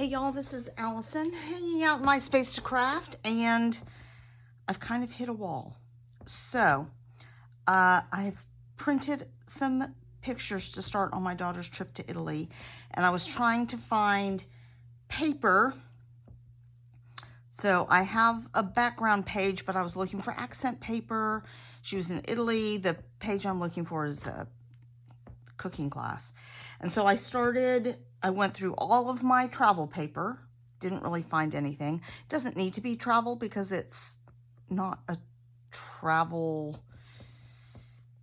Hey y'all, this is Allison hanging out in my space to craft, and I've kind of hit a wall. So I've printed some pictures to start on my daughter's trip to Italy, and I was trying to find paper. So I have a background page, but I was looking for accent paper. She was in Italy. The page I'm looking for is a cooking class. And so I went through all of my travel paper, didn't really find anything. It doesn't need to be travel because it's not a travel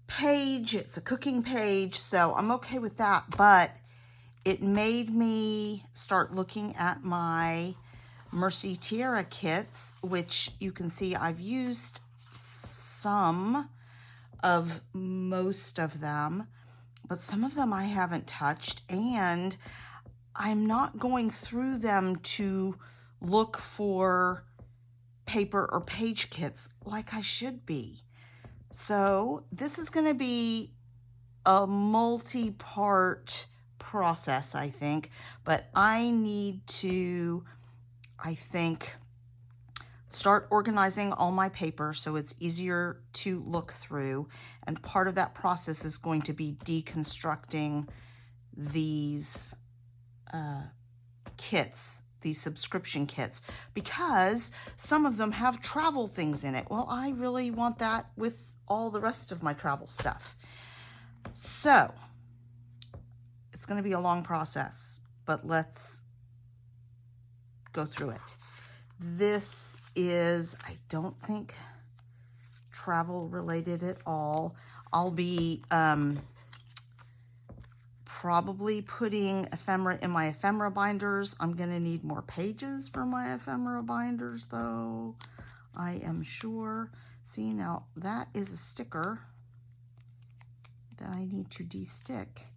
page, it's a cooking page, so I'm okay with that. But it made me start looking at my Mercy Tierra kits, which you can see I've used some of most of them, but some of them I haven't touched, and I'm not going through them to look for paper or page kits like I should be. So this is going to be a multi-part process, I think, but I need to, start organizing all my paper so it's easier to look through. And part of that process is going to be deconstructing these kits, these subscription kits, because some of them have travel things in it. Well, I really want that with all the rest of my travel stuff. So it's going to be a long process, but let's go through it. This is, I don't think, travel related at all. I'll be probably putting ephemera in my ephemera binders. I'm going to need more pages for my ephemera binders, though, I am sure. See, now that is a sticker that I need to de-stick.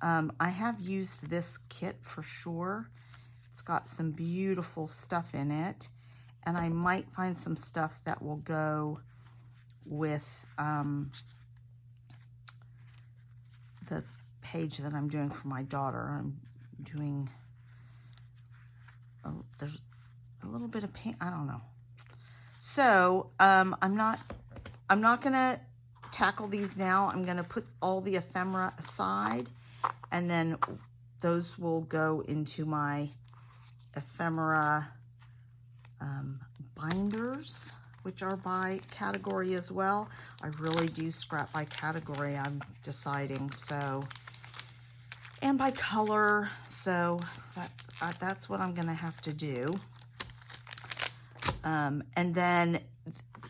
I have used this kit for sure. It's got some beautiful stuff in it, and I might find some stuff that will go with the page that I'm doing for my daughter. I'm doing, there's a little bit of paint, I don't know. So I'm not gonna tackle these now. I'm gonna put all the ephemera aside, and then those will go into my ephemera binders, which are by category as well. I really do scrap by category, I'm deciding, so, and by color, so that's what I'm gonna have to do. And then,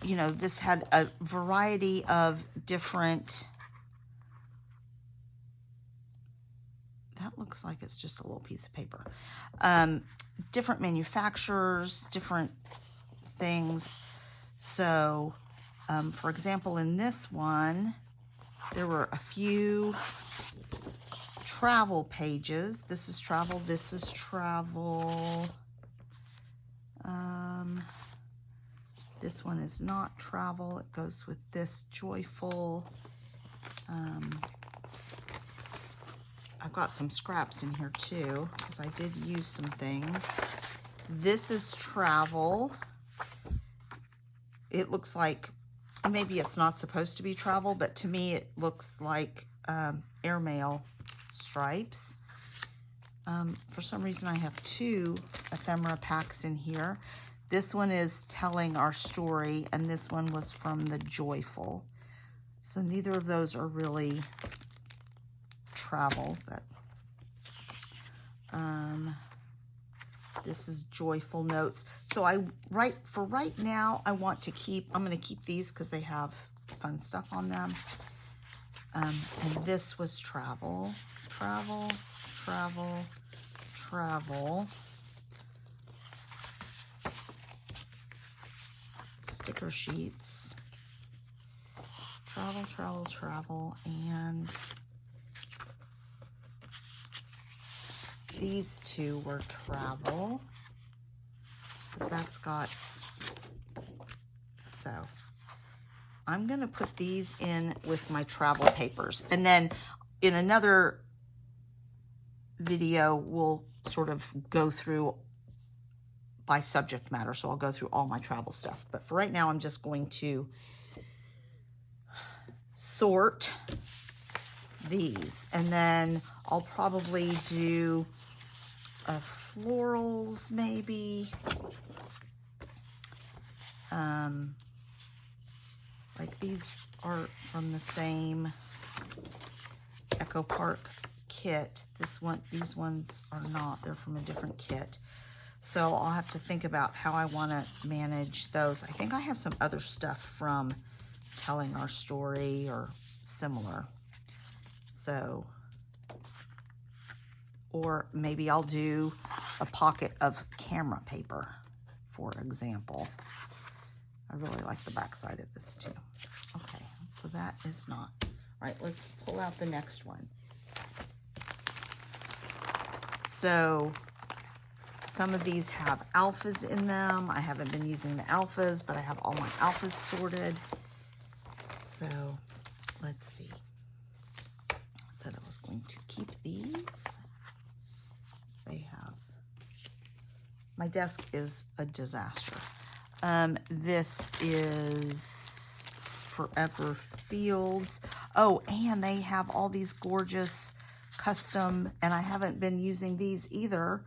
you know, this had a variety of different, that looks like it's just a little piece of paper, different manufacturers, different things. So, for example, in this one, there were a few travel pages. This is travel, this is travel. This one is not travel. It goes with this joyful. I've got some scraps in here too, because I did use some things. This is travel. It looks like, maybe it's not supposed to be travel, but to me it looks like airmail stripes. For some reason I have two ephemera packs in here. This one is telling our story, and this one was from the joyful. So neither of those are really travel, but this is joyful notes. So for right now, I want to keep, I'm going to keep these because they have fun stuff on them. And this was travel, travel, travel, travel. Sticker sheets, travel, travel, travel, and these two were travel, because that's got, so I'm going to put these in with my travel papers. And then in another video will sort of go through by subject matter. So I'll go through all my travel stuff. But for right now, I'm just going to sort these. And then I'll probably do florals maybe. Like these are from the same Echo Park kit. These ones are not. They're from a different kit. So I'll have to think about how I want to manage those. I think I have some other stuff from Telling Our Story or similar. So, or maybe I'll do a pocket of camera paper, for example. I really like the back side of this too. Okay, so that is not. All right, let's pull out the next one. So some of these have alphas in them. I haven't been using the alphas, but I have all my alphas sorted. So let's see. I said I was going to keep these. They have, my desk is a disaster. This is Forever Fields. Oh, and they have all these gorgeous custom, and I haven't been using these either.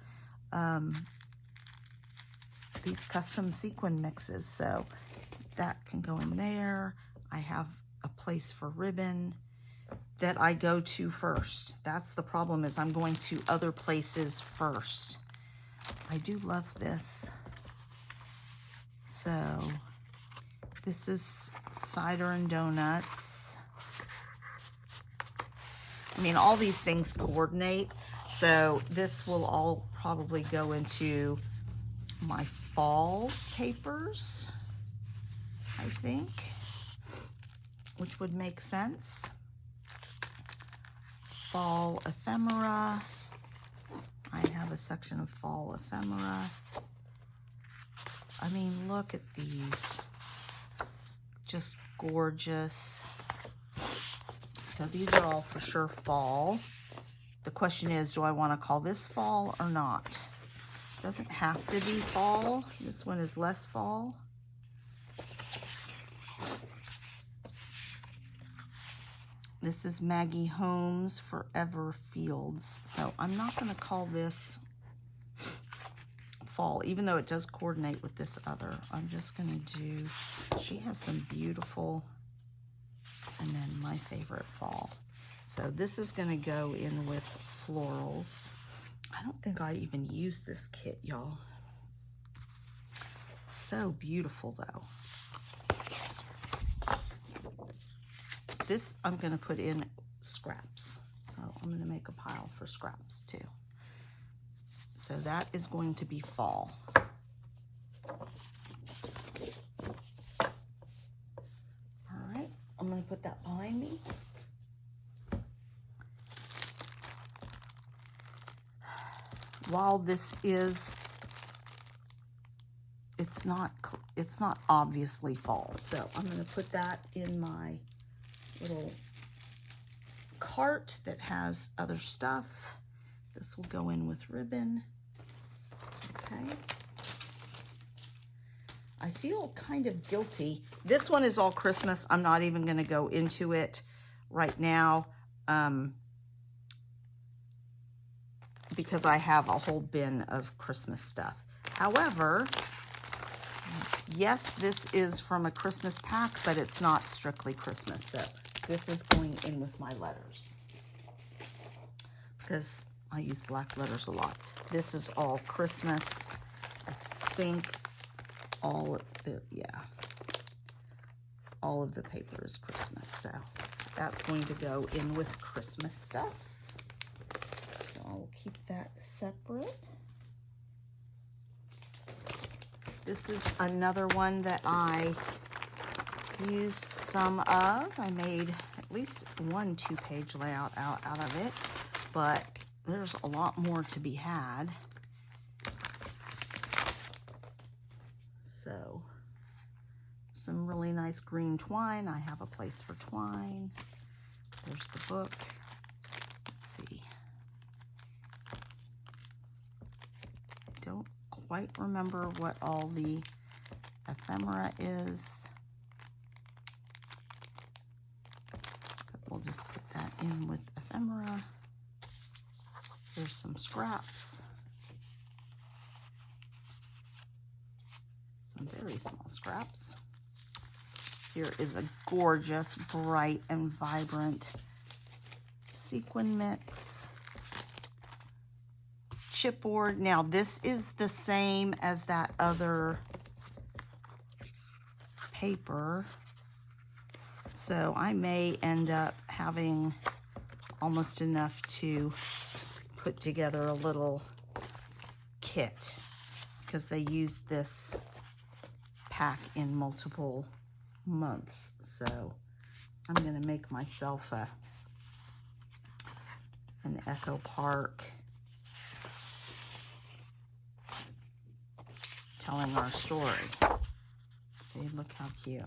These custom sequin mixes, so that can go in there. I have a place for ribbon that I go to first. That's the problem, is I'm going to other places first. I do love this. So this is Cider and Donuts. I mean, all these things coordinate. So this will all probably go into my fall papers, I think, which would make sense. Fall ephemera. I have a section of fall ephemera. I mean, look at these. Just gorgeous. So these are all for sure fall. The question is, do I want to call this fall or not? Doesn't have to be fall. This one is less fall. This is Maggie Holmes Forever Fields. So I'm not going to call this fall, even though it does coordinate with this other. I'm just going to do, she has some beautiful, and then my favorite fall. So this is going to go in with florals. I don't think I even used this kit, y'all. It's so beautiful, though. This I'm going to put in scraps. So I'm going to make a pile for scraps, too. So that is going to be fall. All right, I'm going to put that behind me. While this is, it's not obviously fall. So I'm going to put that in my little cart that has other stuff. This will go in with ribbon. Okay. I feel kind of guilty. This one is all Christmas. I'm not even going to go into it right now because I have a whole bin of Christmas stuff. However, yes, this is from a Christmas pack, but it's not strictly Christmas. So this is going in with my letters because I use black letters a lot. This is all Christmas. I think all of the paper is Christmas. So that's going to go in with Christmas stuff. So I'll keep that separate. This is another one that I used some of. I made at least one 2-page layout out of it, but there's a lot more to be had. So some really nice green twine. I have a place for twine. There's the book. Let's see. quite remember what all the ephemera is. But we'll just put that in with ephemera. There's some scraps. Some very small scraps. Here is a gorgeous, bright, and vibrant sequin mix. Chipboard. Now, this is the same as that other paper. So I may end up having almost enough to put together a little kit, because they used this pack in multiple months. So I'm going to make myself an Echo Park telling our story. See, look how cute.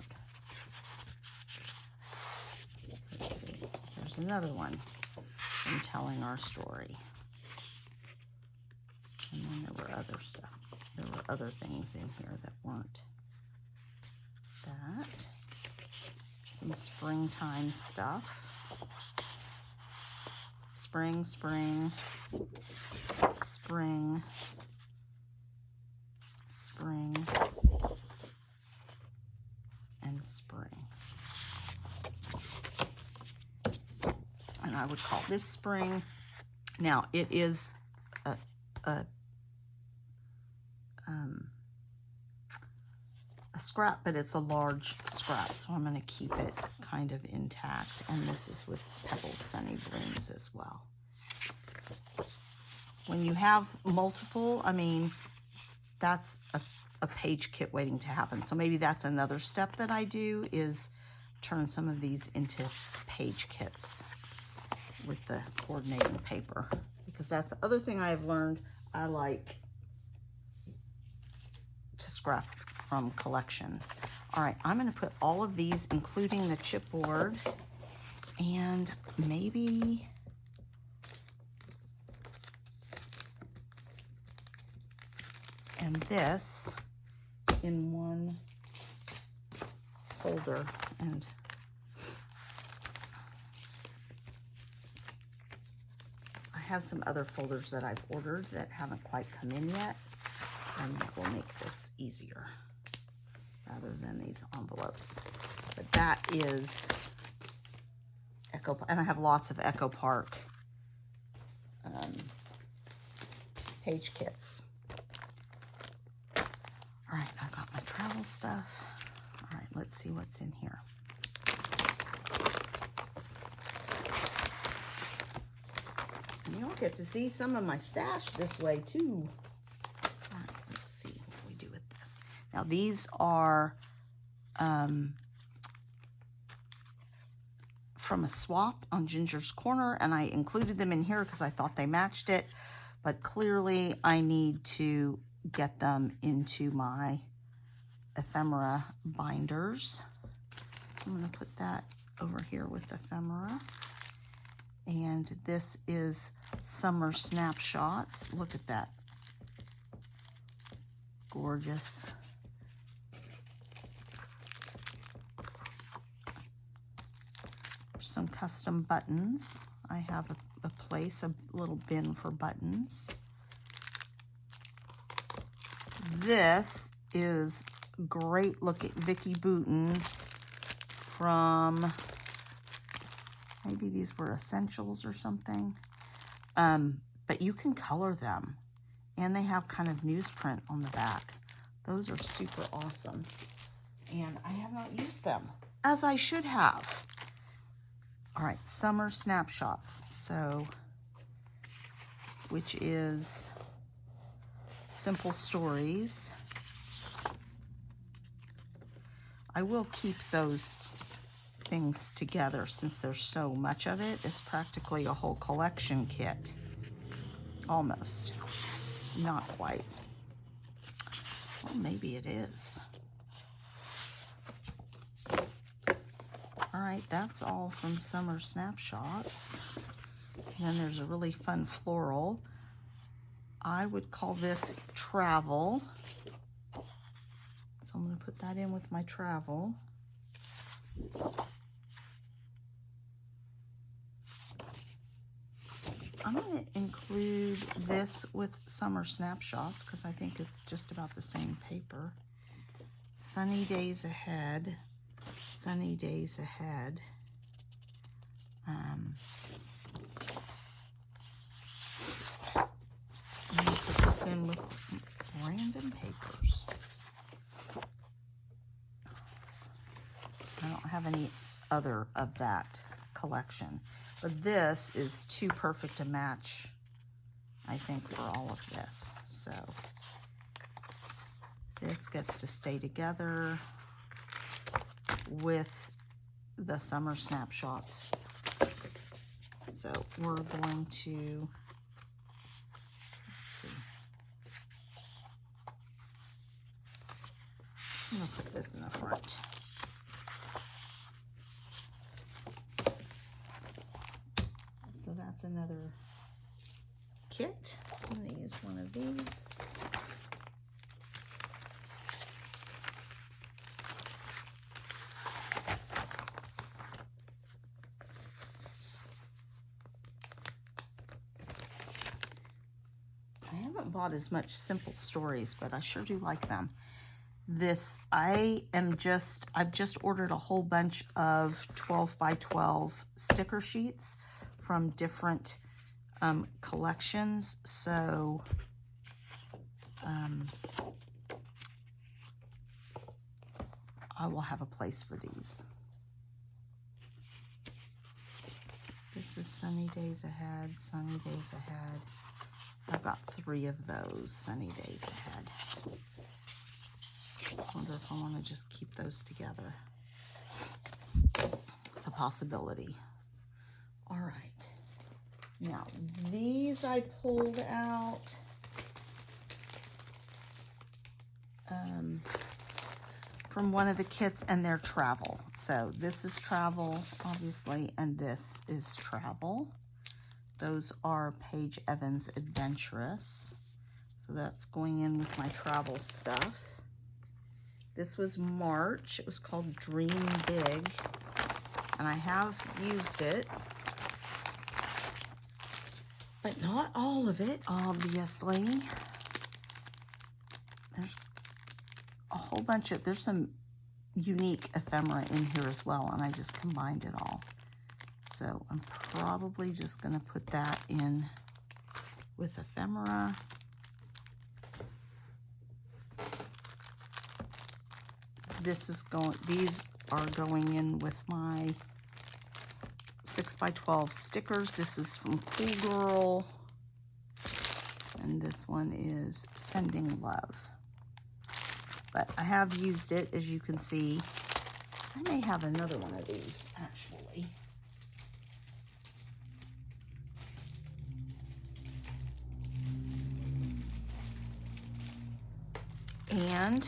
Let's see, there's another one from telling our story. And then there were other stuff. There were other things in here that weren't that. Some springtime stuff. Spring, spring, spring, spring, and spring. And I would call this spring. Now, it is a scrap, but it's a large scrap, so I'm going to keep it kind of intact. And this is with Pebbles Sunny Blooms as well. When you have multiple, I mean, that's a page kit waiting to happen. So maybe that's another step that I do, is turn some of these into page kits with the coordinating paper, because that's the other thing I've learned. I like to scrap from collections. All right, I'm going to put all of these, including the chipboard, and maybe this in one folder. And I have some other folders that I've ordered that haven't quite come in yet, and that will make this easier rather than these envelopes. But that is Echo, and I have lots of Echo Park page kits. All right, I got my travel stuff. All right, let's see what's in here. And you'll get to see some of my stash this way too. All right, let's see what we do with this. Now these are from a swap on Ginger's Corner, and I included them in here because I thought they matched it, but clearly I need to get them into my ephemera binders. So I'm going to put that over here with ephemera. And this is Summer Snapshots. Look at that. Gorgeous. Some custom buttons. I have a place, a little bin for buttons. This is great. Look at Vicki Boutin from, maybe these were Essentials or something. But you can color them, and they have kind of newsprint on the back. Those are super awesome, and I have not used them as I should have. All right, Summer Snapshots. So, which is simple stories. I will keep those things together since there's so much of it. It's practically a whole collection kit. Almost. Not quite. Well, maybe it is. All right, that's all from Summer Snapshots. And then there's a really fun floral. I would call this travel. So I'm going to put that in with my travel. I'm going to include this with summer snapshots because I think it's just about the same paper. Sunny days ahead. Sunny days ahead. I'm going to put this in with random papers. I don't have any other of that collection. But this is too perfect a match, I think, for all of this. So this gets to stay together with the summer snapshots. So we're going to, let's see. I'm going to put this in the front. So that's another kit. I'm going to use one of these. I haven't bought as much Simple Stories, but I sure do like them. This, I've just ordered a whole bunch of 12 by 12 sticker sheets from different collections. So I will have a place for these. This is Sunny Days Ahead, Sunny Days Ahead. I've got 3 of those, Sunny Days Ahead. I wonder if I want to just keep those together. It's a possibility. All right. Now, these I pulled out from one of the kits, and they're travel. So this is travel, obviously, and this is travel. Those are Paige Evans Adventurous. So that's going in with my travel stuff. This was March. It was called Dream Big, and I have used it, but not all of it, obviously. There's a whole bunch of, there's some unique ephemera in here as well, and I just combined it all. So I'm probably just going to put that in with ephemera. These are going in with my 6 by 12 stickers. This is from Cool Girl, and this one is Sending Love. But I have used it, as you can see. I may have another one of these, actually. And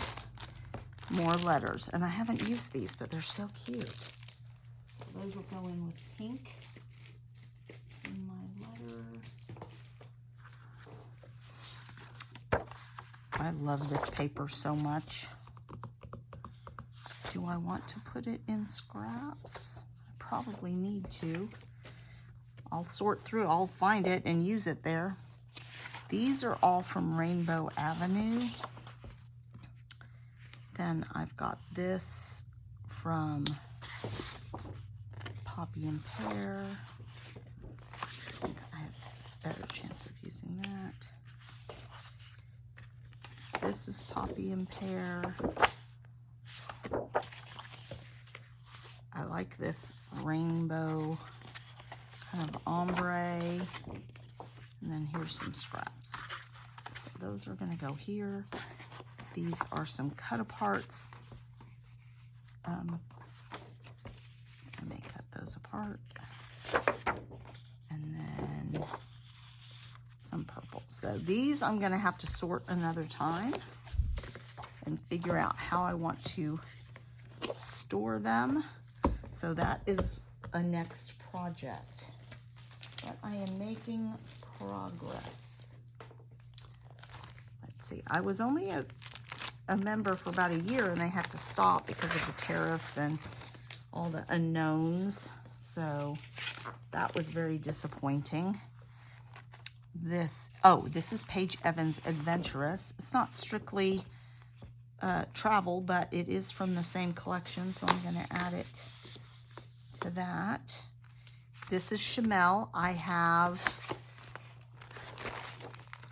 more letters. And I haven't used these, but they're so cute. So those will go in with pink in my letter. I love this paper so much. Do I want to put it in scraps? I probably need to. I'll sort through, I'll find it and use it there. These are all from Rainbow Avenue. Then I've got this from Poppy and Pear. I think I have a better chance of using that. This is Poppy and Pear. I like this rainbow kind of ombre. And then here's some scraps. So those are going to go here. These are some cut-aparts. I may cut those apart. And then some purple. So these I'm going to have to sort another time and figure out how I want to store them. So that is a next project. But I am making progress. see, I was only a member for about a year, and they had to stop because of the tariffs and all the unknowns. So that was very disappointing. This is Paige Evans Adventurous. It's not strictly travel, but it is from the same collection, so I'm going to add it to that. This is Shimelle. I have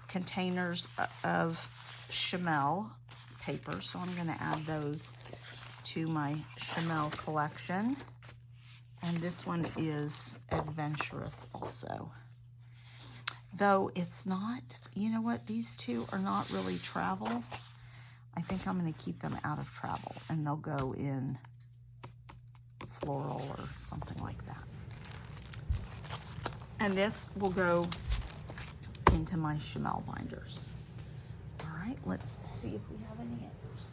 containers of Shimelle paper, so I'm going to add those to my Shimelle collection. And this one is Adventurous also. Though it's not, you know what, these two are not really travel. I think I'm going to keep them out of travel, and they'll go in floral or something like that. And this will go into my Shimelle binders. All right, let's see if we have any others.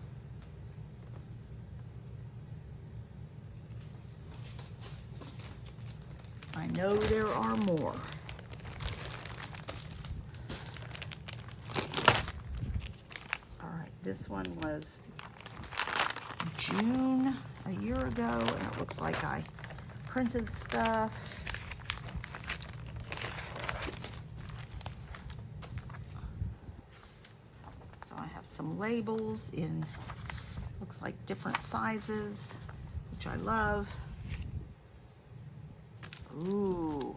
I know there are more. This one was June a year ago, and it looks like I printed stuff. So I have some labels in, looks like different sizes, which I love. Ooh.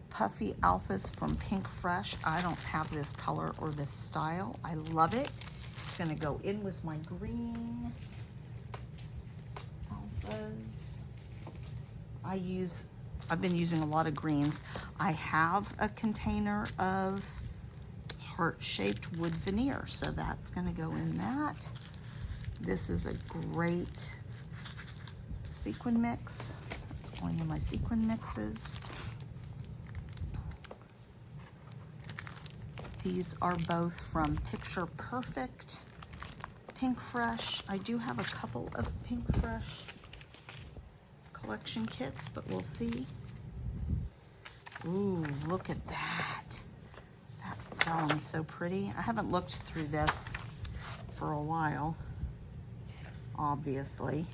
Puffy Alphas from Pink Fresh. I don't have this color or this style. I love it. It's going to go in with my green Alphas. I've been using a lot of greens. I have a container of heart-shaped wood veneer, so that's going to go in that. This is a great sequin mix. It's going in my sequin mixes. These are both from Picture Perfect, Pink Fresh. I do have a couple of Pink Fresh collection kits, but we'll see. Ooh, look at that. That vellum's so pretty. I haven't looked through this for a while, obviously.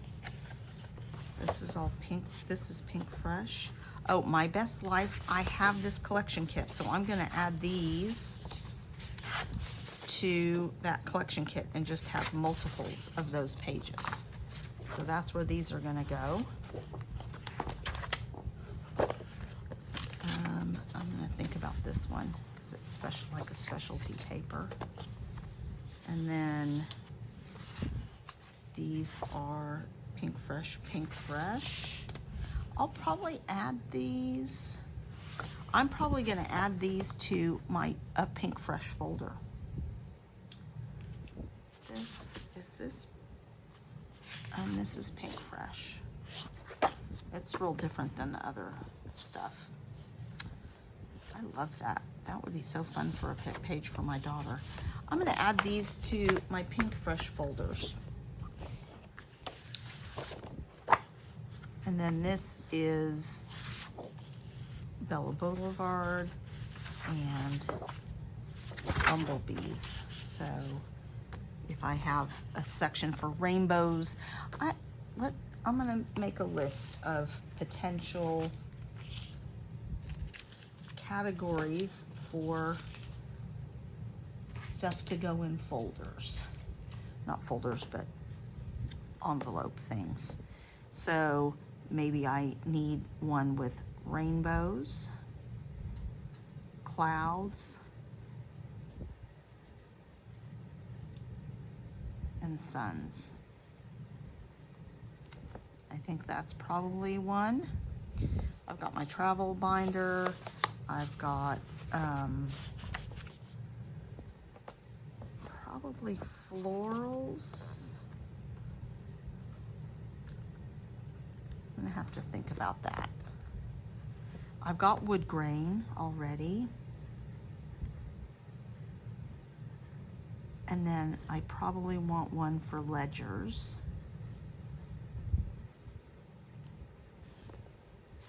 This is all pink. This is Pink Fresh. Oh, My Best Life. I have this collection kit, so I'm going to add these to that collection kit and just have multiples of those pages. So that's where these are going to go. I'm going to think about this one because it's special, like a specialty paper. And then these are Pink Fresh, Pink Fresh. I'll probably add these. I'm probably going to add these to my Pink Fresh folder. This is Pink Fresh. It's real different than the other stuff. I love that. That would be so fun for a page for my daughter. I'm going to add these to my Pink Fresh folders. And then this is Bella Boulevard and Bumblebees. So if I have a section for rainbows, I'm going to make a list of potential categories for stuff to go in folders. Not folders, but envelope things. So maybe I need one with rainbows, clouds, and suns. I think that's probably one. I've got my travel binder. I've got probably florals. I'm gonna have to think about that. I've got wood grain already. And then I probably want one for ledgers.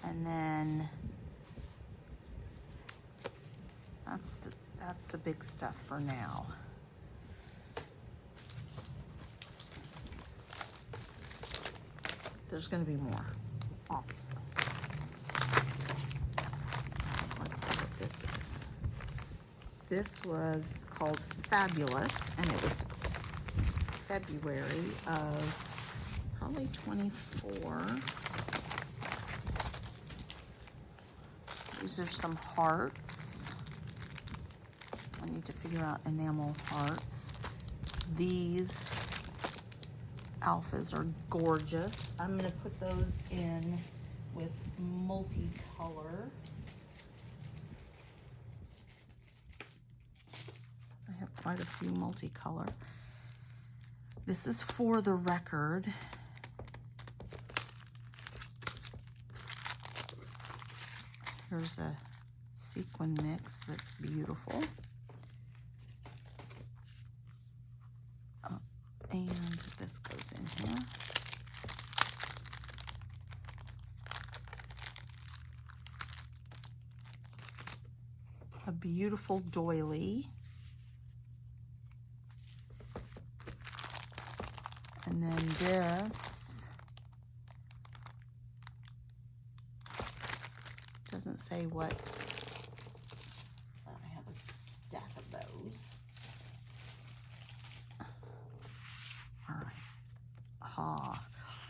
And then That's the big stuff for now. There's going to be more, obviously. Let's see what this is. This was called Fabulous, and it was February of probably 24. These are some hearts. I need to figure out enamel hearts. These alphas are gorgeous. I'm going to put those in with multicolor. I have quite a few multicolor. This is For the Record. Here's a sequin mix that's beautiful. And this goes in here. A beautiful doily. And then this doesn't say what. I have a stack of those. All right. Ha.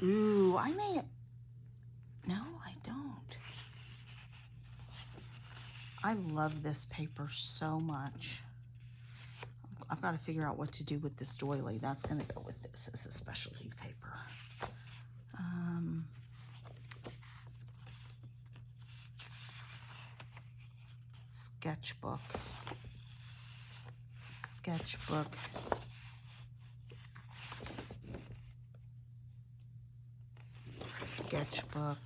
Ooh, I may. No, I don't. I love this paper so much. I've got to figure out what to do with this doily. That's going to go with this as a specialty paper. Sketchbook. Sketchbook. Sketchbook.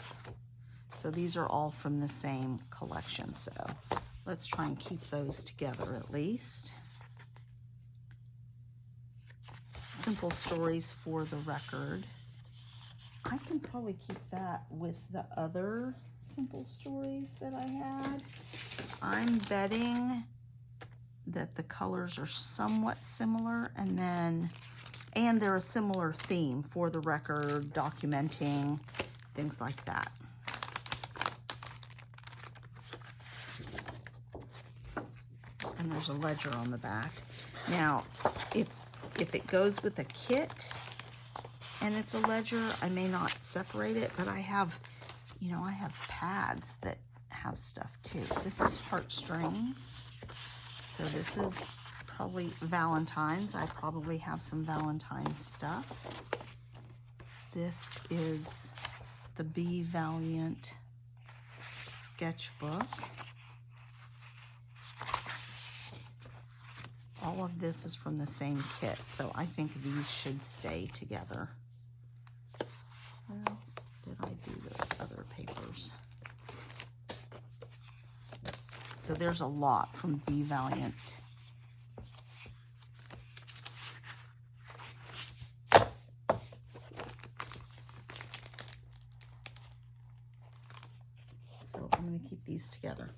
So these are all from the same collection. So let's try and keep those together at least. Simple Stories For the Record. I can probably keep that with the other Simple Stories that I had. I'm betting that the colors are somewhat similar, and they're a similar theme. For the Record, documenting, things like that. And there's a ledger on the back. Now, if it goes with a kit and it's a ledger, I may not separate it, but I have pads that have stuff too. This is Heartstrings. So this is probably Valentine's. I probably have some Valentine's stuff. This is the Be Valiant sketchbook. All of this is from the same kit, so I think these should stay together. Where did I do those other papers? So there's a lot from Be Valiant. So I'm going to keep these together.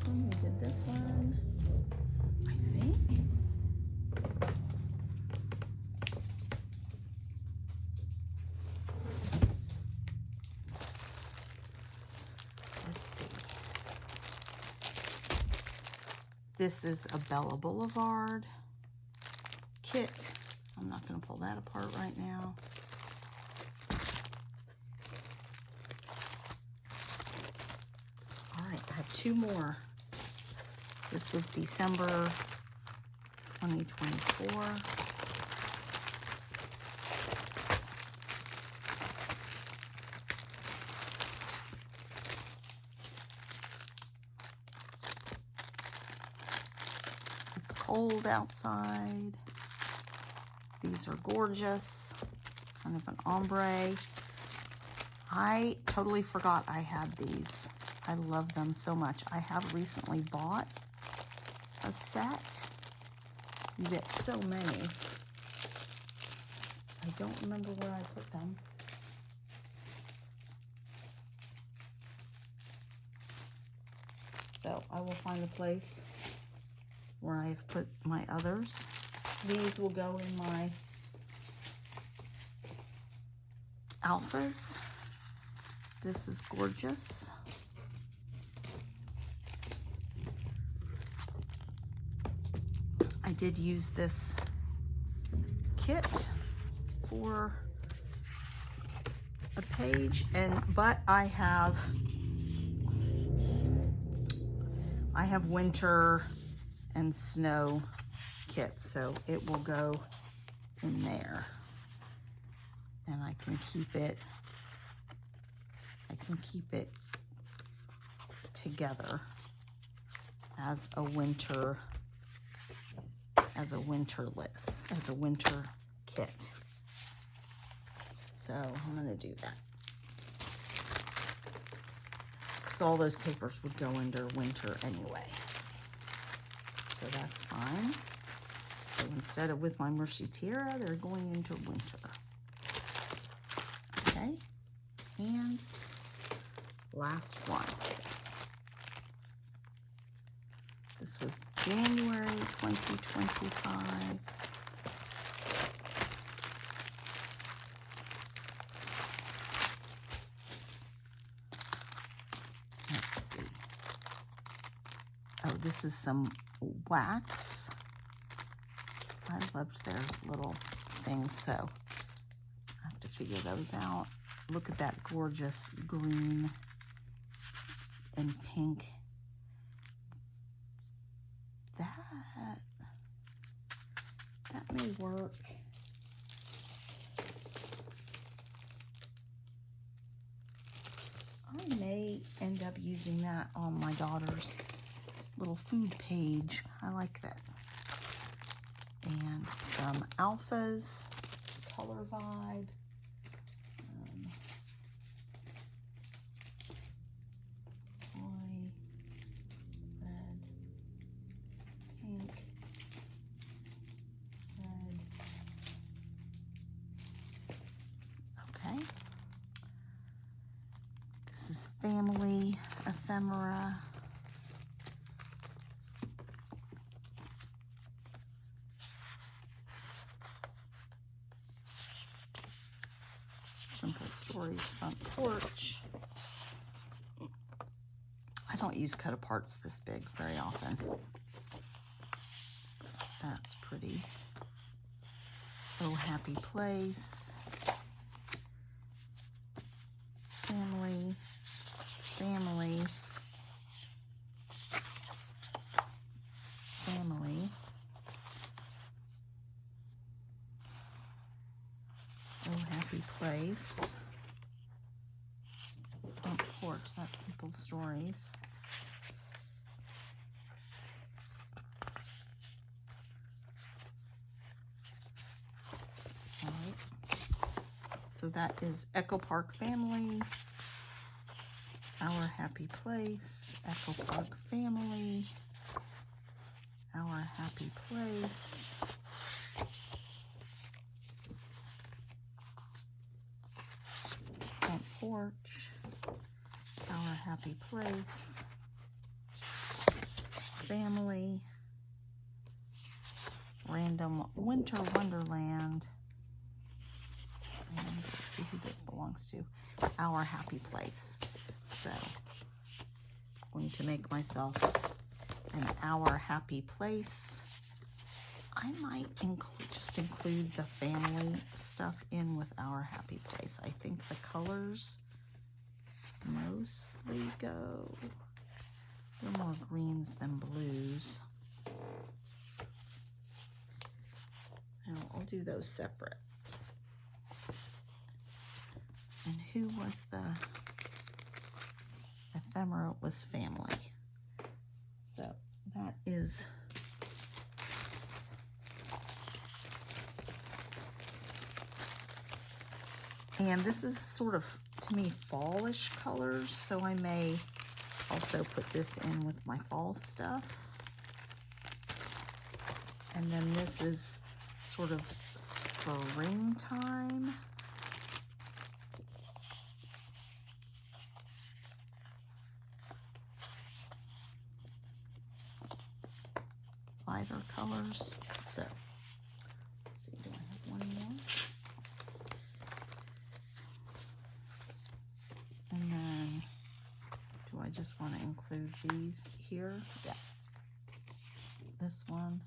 We did this one, I think. Let's see. This is a Bella Boulevard kit. I'm not going to pull that apart right now. All right, I have two more. This was December 2024. It's cold outside. These are gorgeous. Kind of an ombre. I totally forgot I had these. I love them so much. I have recently bought a set. You get so many. I don't remember where I put them. So I will find a place where I've put my others. These will go in my alphas. This is gorgeous. I did use this kit for a page, but I have winter and snow kits, so it will go in there, and I can keep it together as a winter list, as a winter kit. So I'm going to do that. So all those papers would go into winter anyway. So that's fine. So instead of with my Mercy Tiara, they're going into winter. Okay. And last one. This was January 2025. Let's see. Oh, this is some wax. I loved their little things, so I have to figure those out. Look at that gorgeous green and pink. That may work. I may end up using that on my daughter's little food page. I like that. And some alphas, color vibe. Boy, red, pink, red. Okay. This is family ephemera. Simple Stories front porch. I don't use cut aparts this big very often. That's pretty. Oh, Happy Place. Family. Family. Family. Oh, Happy Place. Front porch, that's Simple Stories. All right. So that is Echo Park Family. Our Happy Place. Echo Park Family. Our Happy Place. Front porch. Our Happy Place. Family. Random Winter Wonderland. And let's see who this belongs to. Our Happy Place. So I'm going to make myself an Our Happy Place. I might just include the family stuff in with Our Happy Place. I think the colors mostly go a little more greens than blues. And I'll do those separate. And who was the ephemera? Was family. So that is and this is sort of, to me, fallish colors, so I may also put this in with my fall stuff. And then this is sort of springtime. Lighter colors. So, let's see, do I have one more? And then, do I just want to include these here? Yeah. This one.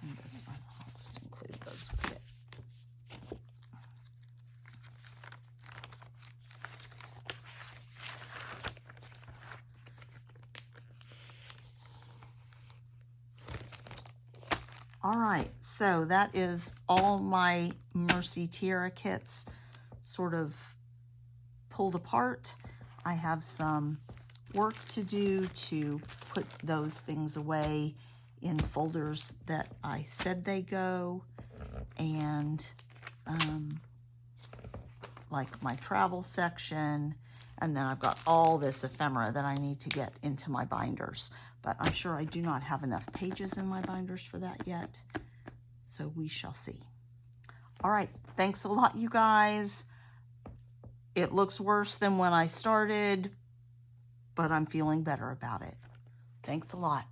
And this one. I'll just include those with it. All right, so that is all my Mercy Tiara kits sort of pulled apart. I have some work to do to put those things away in folders that I said they go, and like my travel section, and then I've got all this ephemera that I need to get into my binders. But I'm sure I do not have enough pages in my binders for that yet. So we shall see. All right, thanks a lot, you guys. It looks worse than when I started, but I'm feeling better about it. Thanks a lot.